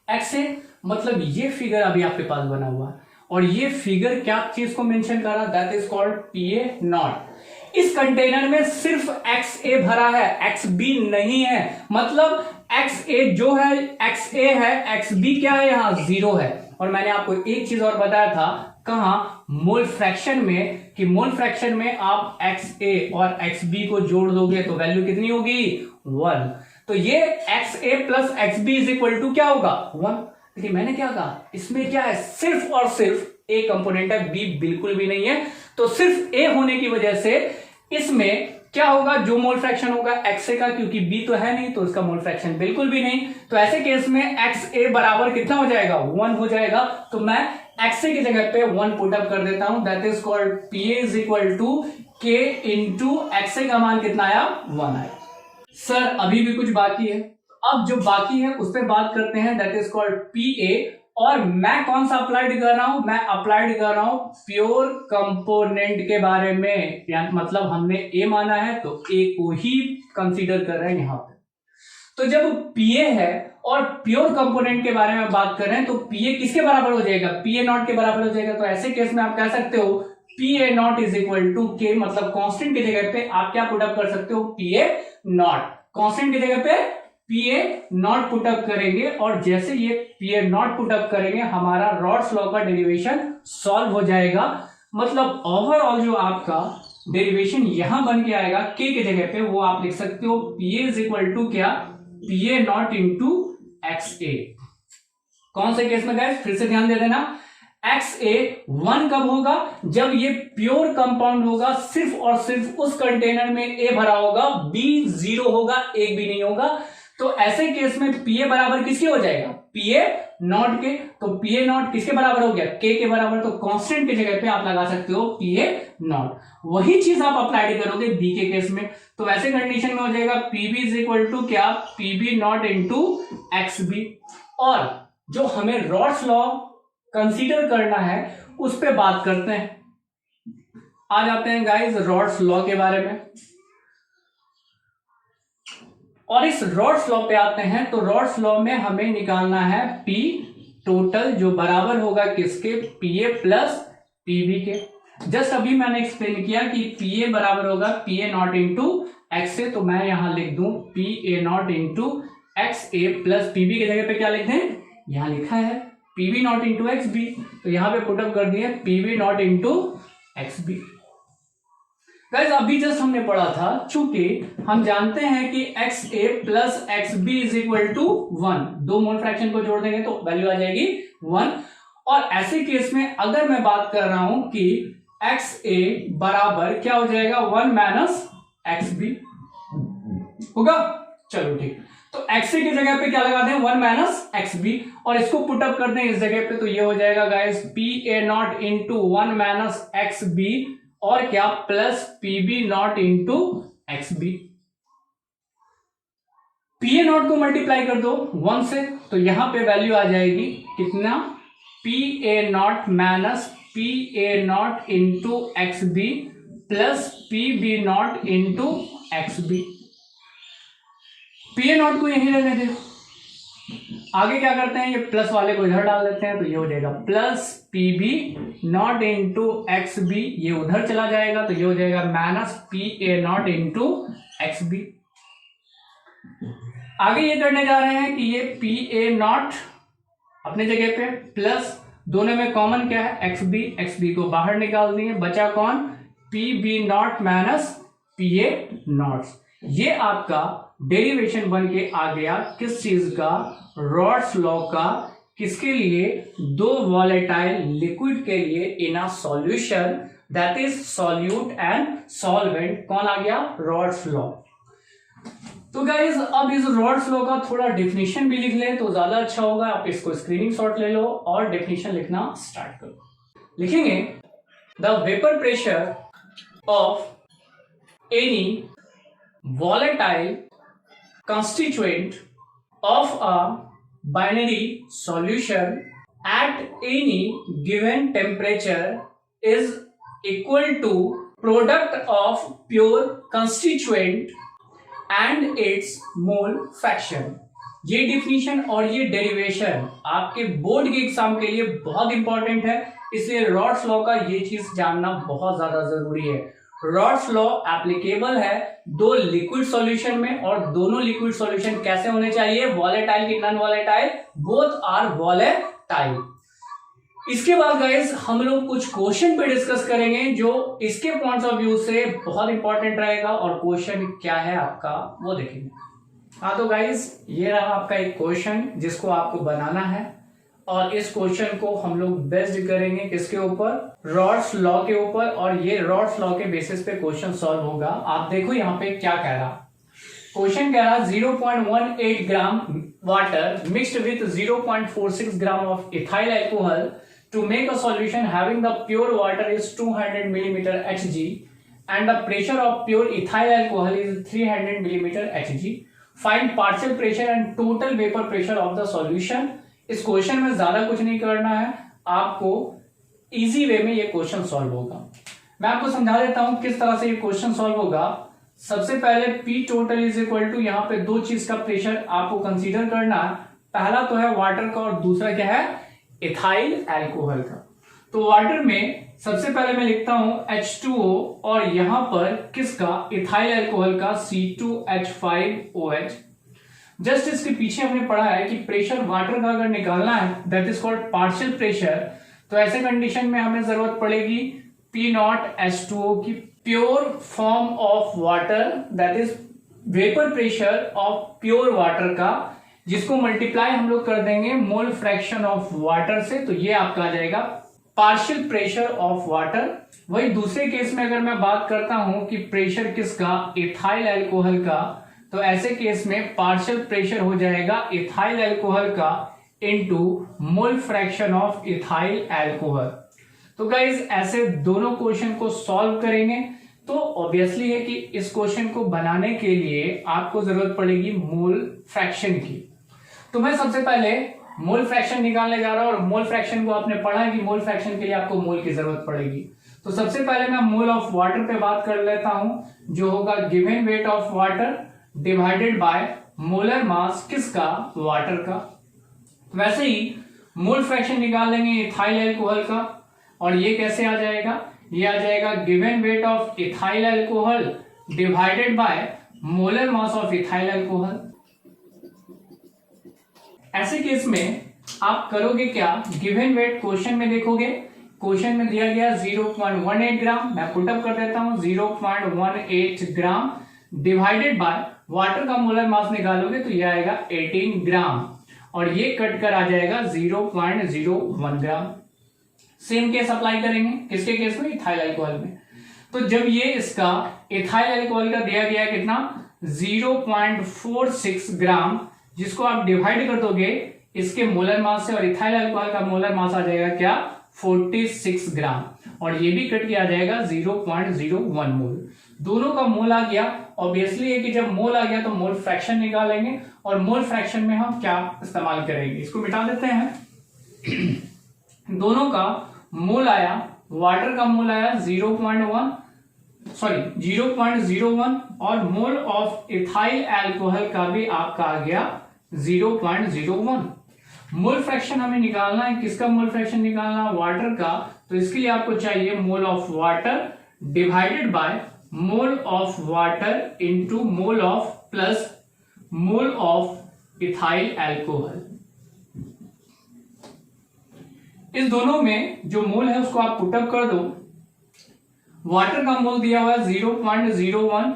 एक्स ए मतलब ये फिगर अभी आपके पास बना हुआ है, और ये फिगर क्या चीज को मेंशन कर रहा? That is called PA not. इस कंटेनर में सिर्फ एक्स ए भरा है, एक्स बी नहीं है। मतलब एक्स ए जो है एक्स ए है, एक्स बी क्या है? यहां जीरो है। और मैंने आपको एक चीज और बताया था, कहां? मोल फ्रैक्शन में, कि मोल फ्रैक्शन में आप एक्स ए और एक्स बी को जोड़ दोगे तो वैल्यू कितनी होगी? 1। तो ये X A plus X B is equal to क्या होगा? 1। लेकिन मैंने क्या कहा? इसमें क्या है? सिर्फ और सिर्फ ए कंपोनेंट है, बी बिल्कुल भी नहीं है। तो सिर्फ ए होने की वजह से इसमें क्या होगा? जो मोल फ्रैक्शन होगा एक्स ए का, क्योंकि बी तो है नहीं तो इसका मोल फ्रैक्शन बिल्कुल भी नहीं। तो ऐसे केस में एक्स ए बराबर कितना हो जाएगा? 1 हो जाएगा। तो मैं एक्स ए की जगह पे 1 पुटअप कर देता हूं, that is called PA is equal to K into X A का मान कितना आया? 1 आया। सर अभी भी कुछ बाकी है। अब जो बाकी है उस पर बात करते हैं, दैट इज कॉल्ड पीए। और मैं कौन सा अप्लाइड कर रहा हूं? मैं अप्लाइड कर रहा हूं प्योर कंपोनेंट के बारे में, या मतलब हमने ए माना है तो ए को ही कंसीडर कर रहे हैं यहां पे। तो जब पीए है और प्योर कंपोनेंट के बारे में बात कर रहे हैं तो पीए किसके बराबर हो जाएगा? पीए नॉट के बराबर हो जाएगा। तो ऐसे केस में आप कह सकते हो P A naught is equal to K, मतलब कांस्टेंट की जगह पे आप क्या पुट अप कर सकते हो, पी ए नॉट। कांस्टेंट की जगह पे P A not put up करेंगे और जैसे ये P A not put up करेंगे हमारा रॉड्स लॉ का डेरिवेशन सॉल्व हो जाएगा। मतलब ओवरऑल जो आपका डेरिवेशन यहां बन के आएगा के की जगह पे, वो आप लिख सकते हो P A is equal to क्या, P A not into X A. कौन से केस में गाइस, फिर से ध्यान दे देना, एक्स ए 1 कब होगा, जब ये प्योर कंपाउंड होगा, सिर्फ और सिर्फ उस कंटेनर में ए भरा होगा, बी 0 होगा, एक भी नहीं होगा। तो ऐसे केस में पी ए बराबर किसके हो जाएगा, पी ए नॉट के। तो पी ए नॉट किसके बराबर हो गया, के बराबर। तो कांस्टेंट की जगह पे आप लगा सकते हो पी ए नॉट। वही चीज आप अप्लाई करोगे बी के केस में, तो वैसे कंडीशन में हो जाएगा पीबी इज इक्वल टू क्या, PB not into X B. और जो हमें रॉड्स लॉ कंसीडर करना है उस पे बात करते हैं। आ जाते हैं गाइस रॉड्स लॉ के बारे में, और इस रॉड्स लॉ पे आते हैं। तो रॉड्स लॉ में हमें निकालना है पी टोटल, जो बराबर होगा किसके, पी ए प्लस पीबी के। जस्ट अभी मैंने एक्सप्लेन किया कि पी ए बराबर होगा P A not into X A, तो मैं यहां लिख दूं P A not into X A plus PB की जगह पे क्या लिख दें, यहां लिखा है PB not into X B, तो यहां पे पुटअप कर दिए PB not into X B. Guys अभी जस्ट हमने पढ़ा था, चूंकि हम जानते हैं कि X A plus X B is equal to 1, दो मोल फ्रैक्शन को जोड़ देंगे तो वैल्यू आ जाएगी 1। और ऐसे केस में अगर मैं बात कर रहा हूं कि एक्स ए बराबर क्या हो जाएगा, 1 माइनस एक्स बी होगा। चलो ठीक, तो एक्स ए की जगह पे क्या लगा दें, 1 माइनस एक्स बी, और इसको पुटअप कर दें इस जगह पे, तो ये हो जाएगा guys P A not into 1 minus X B और क्या, plus PB not into X B. P A naught को मल्टीप्लाई कर दो 1 से, तो यहां पे वैल्यू आ जाएगी कितना, P A naught minus P A not into X B plus PB not into X B. P A naught को यहीं रहने दे, आगे क्या करते हैं, ये प्लस वाले को इधर डाल देते हैं, तो ये हो जाएगा plus PB not into X B, ये उधर चला जाएगा, तो ये हो जाएगा minus P A not into X B. आगे ये करने जा रहे हैं कि ये पी ए नॉट अपने जगह पे प्लस, दोनों में कॉमन क्या है, एक्स बी को बाहर निकाल दिए, बचा कौन, P B naught minus P A naught. ये आपका डेरिवेशन बन के आ गया किस चीज का, रॉड्स लॉ का, किसके लिए, दो वॉलेटाइल लिक्विड के लिए in a solution, that is solute and solvent. कौन आ गया, रॉड्स लॉ। तो गाइज अब इस रॉड्स लॉ का थोड़ा डेफिनेशन भी लिख लें तो ज्यादा अच्छा होगा। आप इसको स्क्रीनिंग शॉट ले लो और डेफिनेशन लिखना स्टार्ट करो। लिखेंगे the vapour pressure of any volatile constituent of a binary solution at any given temperature is equal to product of pure constituent and its mole fraction। ये डिफिनीशन और ये derivation आपके board के exam के लिए बहुत इंपॉर्टेंट है, इसलिए रॉड्स लॉ का ये चीज जानना बहुत ज्यादा जरूरी है। रॉड्स लॉ एप्लीकेबल है दो लिक्विड सॉल्यूशन में, और दोनों लिक्विड सॉल्यूशन कैसे होने चाहिए, वॉलेटाइल की non volatile, both are volatile. इसके बाद गाइस हम लोग कुछ क्वेश्चन पे डिस्कस करेंगे जो इसके पॉइंट्स ऑफ व्यू से बहुत इंपॉर्टेंट रहेगा, और क्वेश्चन क्या है आपका वो देखेंगे। हाँ तो गाइस ये रहा आपका एक क्वेश्चन जिसको आपको बनाना है, और इस क्वेश्चन को हम लोग बेस्ड करेंगे किसके ऊपर, रॉड्स लॉ के ऊपर, और ये रॉड्स लॉ के बेसिस पे क्वेश्चन सॉल्व होगा। आप देखो यहाँ पे क्या कह रहा, क्वेश्चन कह रहा 0.18 gram water mixed with 0.46 gram of ethyl alcohol to make a solution having the pure water is 200 millimeter Hg and the pressure of pure ethyl alcohol is 300 millimeter Hg. Find partial pressure and total vapor pressure of the solution. इस question में ज्यादा कुछ नहीं करना है, आपको easy way में ये क्वेश्चन सॉल्व होगा। मैं आपको समझा देता हूं किस तरह से ये क्वेश्चन सॉल्व होगा। सबसे पहले P total is equal to, यहाँ पे दो चीज का प्रेशर आपको कंसीडर करना है, पहला तो है वाटर का और दूसरा क्या है, इथाइल अल्कोहल का। तो वाटर में सबसे पहले मैं लिखता हूं H2O और यहां पर किसका, इथाइल अल्कोहल का C2H5OH। जस्ट इसके पीछे हमने पढ़ा है कि प्रेशर वाटर का अगर निकालना है that is called partial pressure, तो ऐसे कंडीशन में हमें जरूरत पड़ेगी P0H2O की, pure form of water that is vapour pressure of pure water का, जिसको मल्टीप्लाई हम लोग कर देंगे मोल फ्रैक्शन ऑफ वाटर से, तो ये आपका आ जाएगा पार्शियल प्रेशर ऑफ वाटर। वही दूसरे केस में अगर मैं बात करता हूं कि प्रेशर किसका, इथाइल अल्कोहल का, तो ऐसे केस में पार्शियल प्रेशर हो जाएगा इथाइल अल्कोहल का into mole fraction of ethyl alcohol. तो गाइज ऐसे दोनों क्वेश्चन को सॉल्व करेंगे, तो ऑब्वियसली है कि इस क्वेश्चन को बनाने के लिए आपको जरूरत पड़ेगी मोल फ्रैक्शन की। तो मैं सबसे पहले मोल फ्रैक्शन निकालने जा रहा हूं, और मोल फ्रैक्शन को आपने पढ़ा है कि मोल फ्रैक्शन के लिए आपको मोल की जरूरत पड़ेगी। तो सबसे पहले मैं मोल ऑफ वाटर पे बात कर लेता हूं, जो होगा given weight of water divided by molar mass किसका, वाटर का। वैसे ही मोल फ्रैक्शन निकाल लेंगे इथाइल अल्कोहल का, और ये कैसे आ जाएगा, ये आ जाएगा given weight of ethyl alcohol divided by molar mass of ethyl alcohol. ऐसे केस में आप करोगे क्या, गिवन वेट क्वेश्चन में देखोगे, क्वेश्चन में दिया गया 0.18 ग्राम, मैं पुटअप कर देता हूं 0.18 ग्राम डिवाइडेड बाय वाटर का मोलर मास निकालोगे तो ये आएगा 18 ग्राम, और ये कट कर आ जाएगा 0.01 ग्राम। सेम केस अप्लाई करेंगे किसके केस में, इथाइल अल्कोहल में। तो जब ये इसका इथाइल अल्कोहल का दिया गया कितना 0.46 ग्राम, जिसको आप डिवाइड कर दोगे इसके मोलर मास से, और इथाइल अल्कोहल का मोलर मास आ जाएगा क्या 46 ग्राम, और ये भी कट के आ जाएगा 0.01 मोल। दोनों का मोल आ गया। ऑब्वियसली है कि जब मोल आ गया तो मोल फ्रैक्शन निकालेंगे, और मोल फ्रैक्शन में हम क्या इस्तेमाल करेंगे, इसको मिटा देते हैं। दोनों का मोल आया, वाटर का मोल आया 0.01 और मोल ऑफ इथाइल अल्कोहल का भी आपका आ गया 0.01। मोल फ्रैक्शन हमें निकालना है, किसका मोल फ्रैक्शन निकालना, वाटर का। तो इसके लिए आपको चाहिए mole of water divided by mole of water into mole of plus mole of ethyl alcohol. इस दोनों में जो मोल है उसको आप पुटअप कर दो। वाटर का मोल दिया हुआ है 0.01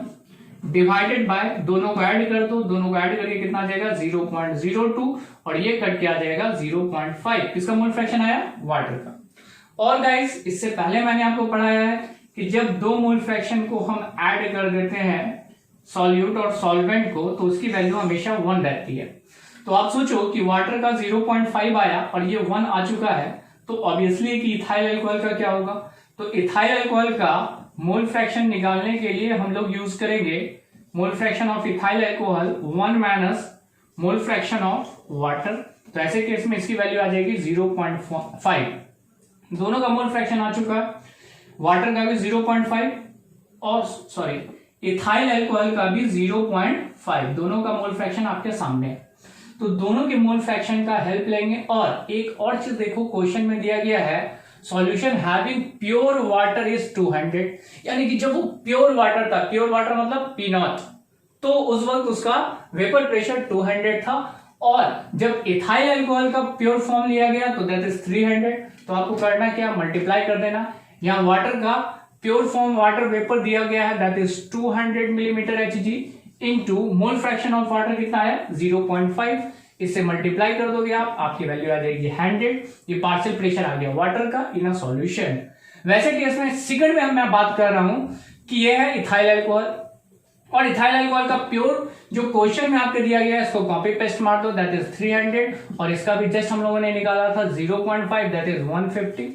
डिवाइडेड बाय, दोनों को ऐड कर दो, दोनों को ऐड करके कितना आ जाएगा 0.02, और ये कट के आ जाएगा 0.5। किसका मोल फ्रैक्शन आया, वाटर का। और गाइस इससे पहले मैंने आपको पढ़ाया है कि जब दो मोल फ्रैक्शन को हम ऐड कर देते हैं सॉल्यूट और सॉल्वेंट को, तो उसकी वैल्यू हमेशा 1 रहती है। तो आप सोचो कि वाटर का 0.5 आया और ये 1 आ चुका है, तो ऑब्वियसली कि इथाइल अल्कोहल का क्या होगा। तो इथाइल अल्कोहल का मोल फ्रैक्शन निकालने के लिए हम लोग यूज करेंगे मोल fraction of ethyl alcohol 1 minus mole fraction of water. तो ऐसे केस में इसकी वैल्यू आ जाएगी 0.5। दोनों का मोल फ्रैक्शन आ चुका है, वाटर का भी 0.5 और इथाइल अल्कोहल का भी 0.5। दोनों का मोल फ्रैक्शन आपके सामने है। तो दोनों के मोल फ्रैक्शन का हेल्प लेंगे। और एक और चीज देखो, क्वेश्चन में दिया गया है solution having pure water is 200, यानी कि जब वो प्योर वाटर था, प्योर वाटर मतलब P0, तो उस वक्त उसका वेपर प्रेशर 200 था, और जब इथाइल अल्कोहल का प्योर फॉर्म लिया गया तो दैट इज 300। तो आपको करना क्या, मल्टीप्लाई कर देना। यहां वाटर का प्योर फॉर्म वाटर वेपर दिया गया है that is 200 millimetre Hg into mole fraction of water कितना है 0.5। इससे मल्टीप्लाई कर दोगे आप, आपकी वैल्यू आ जाएगी 100। ये पार्शियल प्रेशर आ गया वाटर का इन अ सॉल्यूशन। वैसे केस में सेकंड में मैं बात कर रहा हूं कि ये है इथाइल अल्कोहल, और इथाइल अल्कोहल का प्योर जो क्वेश्चन में आपको दिया गया है इसको कॉपी पेस्ट मार दो, दैट इज 300, और इसका भी जस्ट हम लोगों ने निकाला था 0.5 दैट इज 150।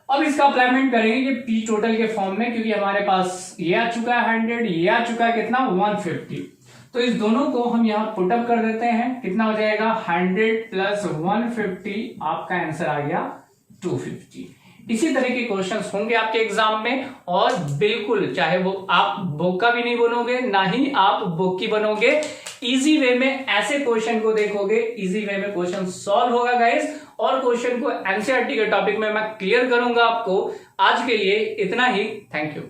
अब इसका अप्लाइमेंट करेंगे कि पी टोटल के फॉर्म में, क्योंकि हमारे पास ये आ चुका है 100, ये आ चुका है कितना 150। तो इस दोनों को हम यहां पुटअप कर देते हैं, कितना हो जाएगा 100 प्लस 150, आपका आंसर आ गया 250। इसी तरह के क्वेश्चंस होंगे आपके एग्जाम में, और बिल्कुल चाहे वो आप बुक का भी नहीं बनोगे, ना ही आप बुक की बनोगे, इजी वे में ऐसे क्वेश्चन को देखोगे, इजी वे में क्वेश्चन सॉल्व होगा गाइस, और क्वेश्चन को एनसीईआरटी के टॉपिक में मैं क्लियर करूंगा आपको। आज के लिए इतना ही, थैंक यू।